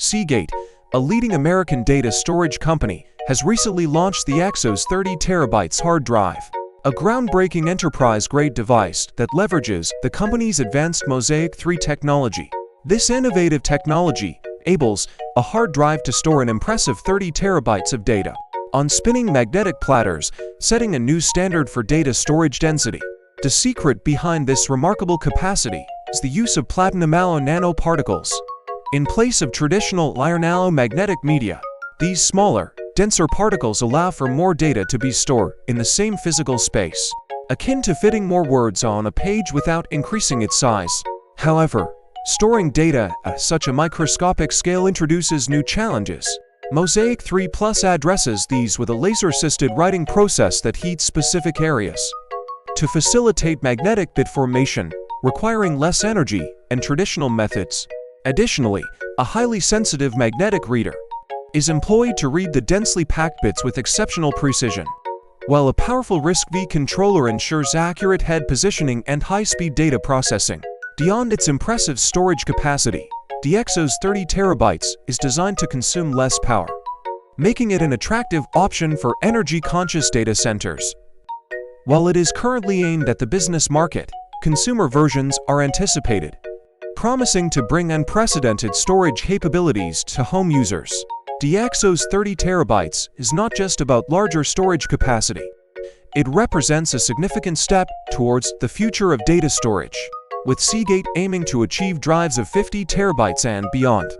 Seagate, a leading American data storage company, has recently launched the Exos 30 TB hard drive, a groundbreaking enterprise-grade device that leverages the company's advanced Mosaic 3 technology. This innovative technology enables a hard drive to store an impressive 30 TB of data on spinning magnetic platters, setting a new standard for data storage density. The secret behind this remarkable capacity is the use of platinum alloy nanoparticles. In place of traditional iron alloy magnetic media, these smaller, denser particles allow for more data to be stored in the same physical space, akin to fitting more words on a page without increasing its size. However, storing data at such a microscopic scale introduces new challenges. Mosaic 3 Plus addresses these with a laser-assisted writing process that heats specific areas to facilitate magnetic bit formation, requiring less energy and traditional methods. Additionally, a highly sensitive magnetic reader is employed to read the densely packed bits with exceptional precision, while a powerful RISC-V controller ensures accurate head positioning and high-speed data processing. Beyond its impressive storage capacity, the Exos 30 TB is designed to consume less power, making it an attractive option for energy-conscious data centers. While it is currently aimed at the business market, consumer versions are anticipated, promising to bring unprecedented storage capabilities to home users. The Exos 30 TB is not just about larger storage capacity. It represents a significant step towards the future of data storage, with Seagate aiming to achieve drives of 50 TB and beyond.